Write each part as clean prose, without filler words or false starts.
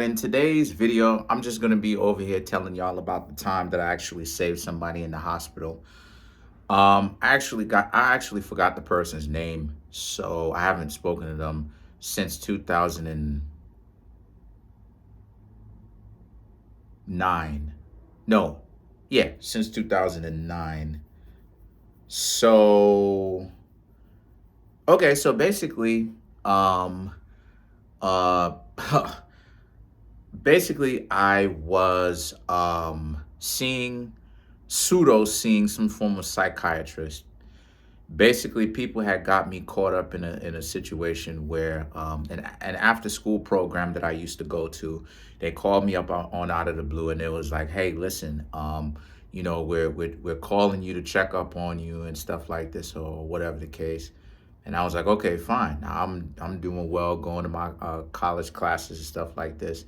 In today's video, I'm just going to be over here telling y'all about the time that I actually saved somebody in the hospital. I actually forgot the person's name, so I haven't spoken to them since 2009. No, yeah, since 2009. So, okay, so basically, um, uh, basically, I was seeing some form of psychiatrist. Basically, people had got me caught up in a situation where an after school program that I used to go to, they called me up on out of the blue, and it was like, hey, listen, we're calling you to check up on you and stuff like this or whatever the case. And I was like, okay, fine. Now I'm doing well, going to my college classes and stuff like this.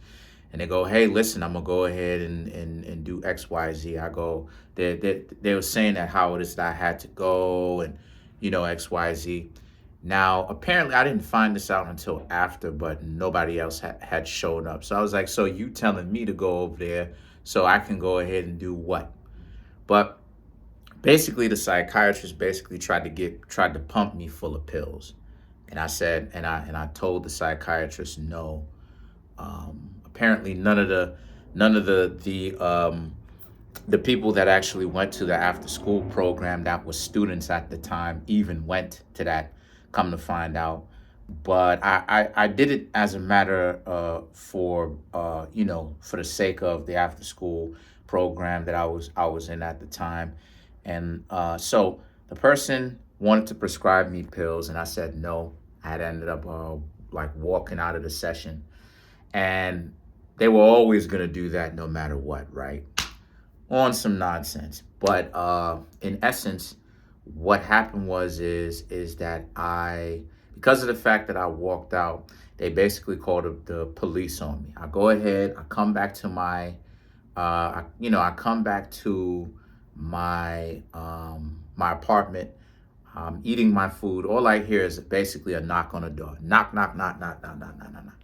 And they go, hey, listen, I'm gonna go ahead and do X, Y, Z. I go, they were saying that how it is that I had to go and X, Y, Z. Now, apparently, I didn't find this out until after, but nobody else had shown up. So I was like, so you telling me to go over there so I can go ahead and do what? But basically, the psychiatrist basically tried to pump me full of pills, and I said, and I told the psychiatrist no. Apparently, none of the people that actually went to the after school program that was students at the time even went to that. Come to find out, but I did it as a matter for the sake of the after school program that I was in at the time, and so the person wanted to prescribe me pills, and I said no. I had ended up like walking out of the session, and they were always going to do that no matter what, right? On some nonsense. But in essence, what happened is that because of the fact that I walked out, they basically called the police on me. I go ahead, I come back to I come back to my apartment. I'm eating my food. All I hear is basically a knock on the door. Knock, knock, knock, knock, knock, knock, knock, knock, knock.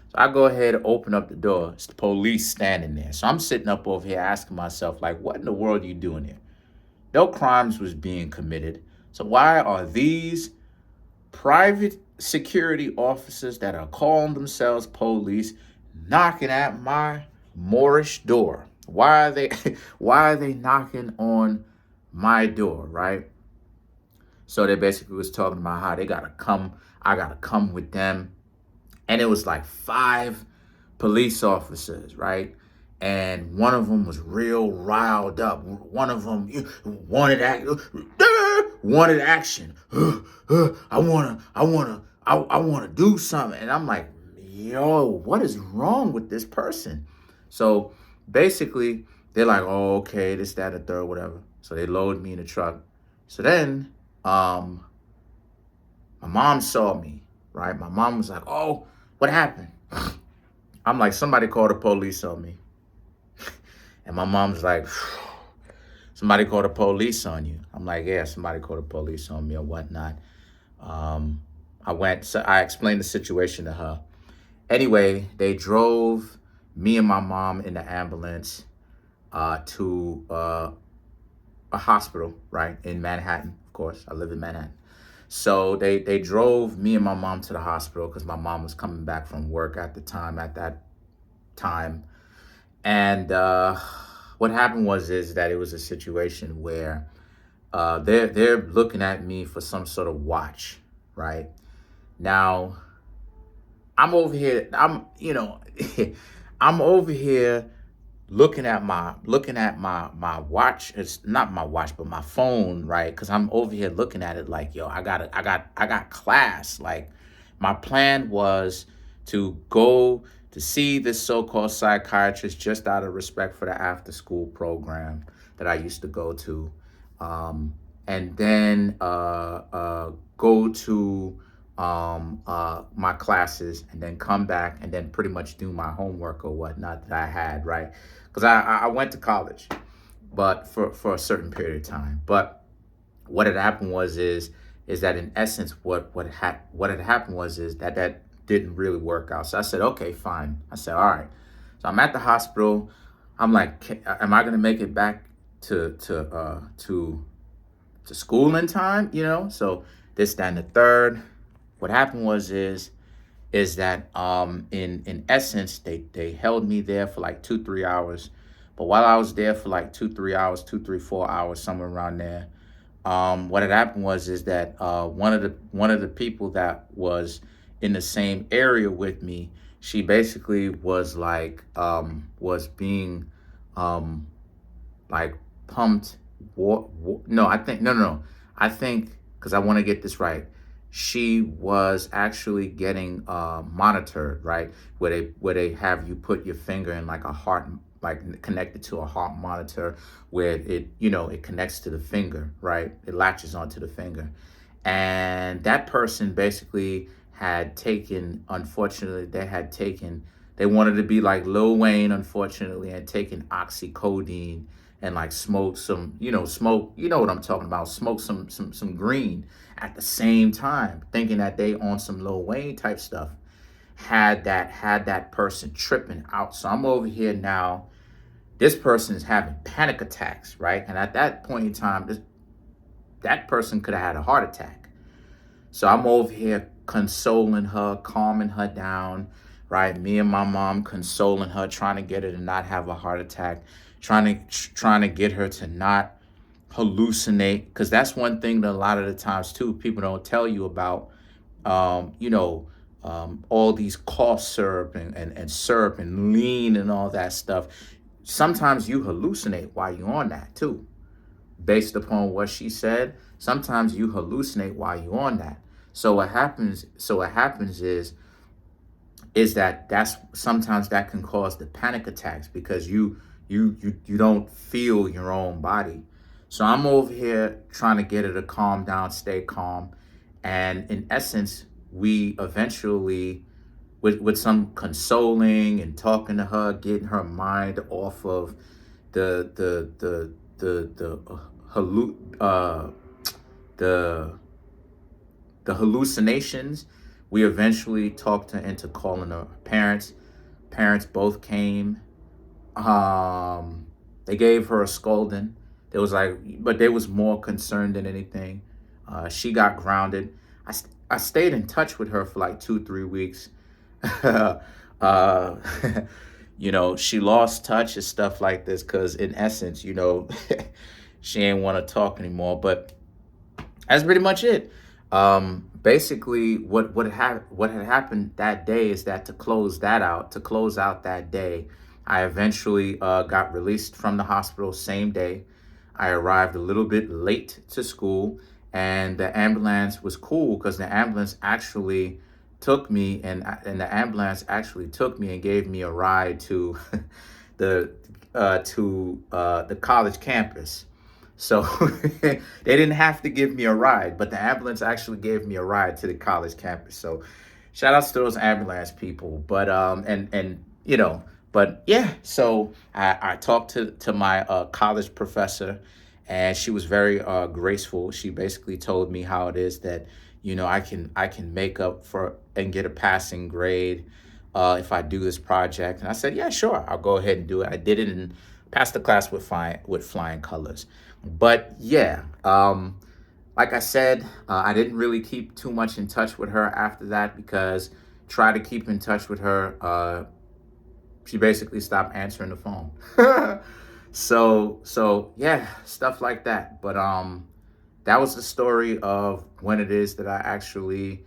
So I go ahead, open up the door. It's the police standing there. So I'm sitting up over here asking myself, like, what in the world are you doing here? No crimes was being committed. So why are these private security officers that are calling themselves police knocking at my Moorish door? Why are they why are they knocking on my door, right? So they basically was talking about how I gotta come with them. And it was like 5 police officers, right? And one of them was real riled up. One of them wanted action. I wanna do something. And I'm like, yo, what is wrong with this person? So basically, they're like, oh, okay, this, that, and third, whatever. So they load me in the truck. So then, my mom saw me, right? My mom was like, oh, what happened? I'm like, somebody called the police on me. And my mom's like, somebody called the police on you. I'm like, yeah, somebody called the police on me or whatnot. So I explained the situation to her. Anyway, they drove me and my mom in the ambulance to a hospital, right, in Manhattan. Of course, I live in Manhattan. So they drove me and my mom to the hospital because my mom was coming back from work at that time. And what happened is that it was a situation where they're looking at me for some sort of watch, right? Now, I'm over here, I'm over here looking at my watch. It's not my watch, but my phone, right? Because I'm over here looking at it like, yo, I got class. Like, my plan was to go to see this so-called psychiatrist just out of respect for the after-school program that I used to go to, and then go to my classes, and then come back and then pretty much do my homework or whatnot that I had, right? Because I went to college, but for a certain period of time. But what had happened is that in essence, what had happened is that didn't really work out. So I said, okay, fine. I said, all right. So I'm at the hospital. I'm like, am I gonna make it back to school in time? So this, that, and the third. What happened is that in essence they held me there for like 2-3 hours. But while I was there for like 2-3 hours, 2-3-4 hours, somewhere around there, what had happened is that one of the people that was in the same area with me, she basically was like was being um like pumped. No, I think no. I think, because I want to get this right. She was actually getting monitored, right? Where they have you put your finger in like a heart, like connected to a heart monitor, where it connects to the finger, right? It latches onto the finger, and that person basically had taken. Unfortunately, they wanted to be like Lil Wayne, unfortunately, and taken oxycodone and like smoke, what I'm talking about, smoke some green at the same time, thinking that they on some Lil Wayne type stuff. Had that person tripping out. So I'm over here now. This person is having panic attacks, right? And at that point in time, that person could have had a heart attack. So I'm over here consoling her, calming her down, right? Me and my mom consoling her, trying to get her to not have a heart attack, trying to get her to not hallucinate, because that's one thing that a lot of the times too people don't tell you about. All these cough syrup and syrup and lean and all that stuff. Sometimes you hallucinate while you're on that too, based upon what she said. Sometimes you hallucinate while you're on that. So what happens? Is that that's sometimes that can cause the panic attacks, because you don't feel your own body. So I'm over here trying to get her to calm down, stay calm, and in essence, we eventually, with some consoling and talking to her, getting her mind off of the the the hallucinations. We eventually talked her into calling her parents. Parents both came. They gave her a scolding. There was but they was more concerned than anything. She got grounded. I stayed in touch with her for like 2-3 weeks. uh, she lost touch and stuff like this, because in essence, she ain't want to talk anymore. But that's pretty much it. Basically, what had happened that day is that to close out that day, I eventually got released from the hospital same day. I arrived a little bit late to school, and the ambulance was cool, because the ambulance actually took me, and the ambulance actually took me and gave me a ride to the college campus. So they didn't have to give me a ride, but the ambulance actually gave me a ride to the college campus. So shout outs to those ambulance people. But but yeah, so I talked to my college professor, and she was very graceful. She basically told me how it is that I can make up for and get a passing grade if I do this project. And I said, yeah, sure, I'll go ahead and do it. I did it and passed the class with flying colors. But yeah, like I said, I didn't really keep too much in touch with her after that, because try to keep in touch with her, she basically stopped answering the phone. So yeah, stuff like that. But that was the story of when it is that I actually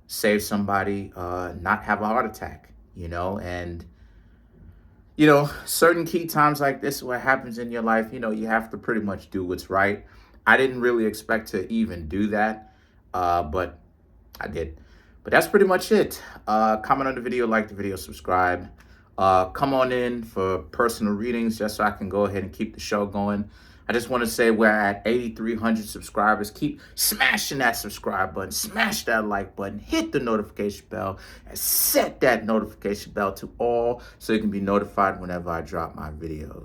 saved somebody not have a heart attack, and certain key times like this, what happens in your life, you have to pretty much do what's right. I didn't really expect to even do that, but I did. But that's pretty much it. Comment on the video, like the video, subscribe. Come on in for personal readings, just so I can go ahead and keep the show going. I just want to say we're at 8,300 subscribers. Keep smashing that subscribe button, smash that like button, hit the notification bell, and set that notification bell to all, so you can be notified whenever I drop my videos.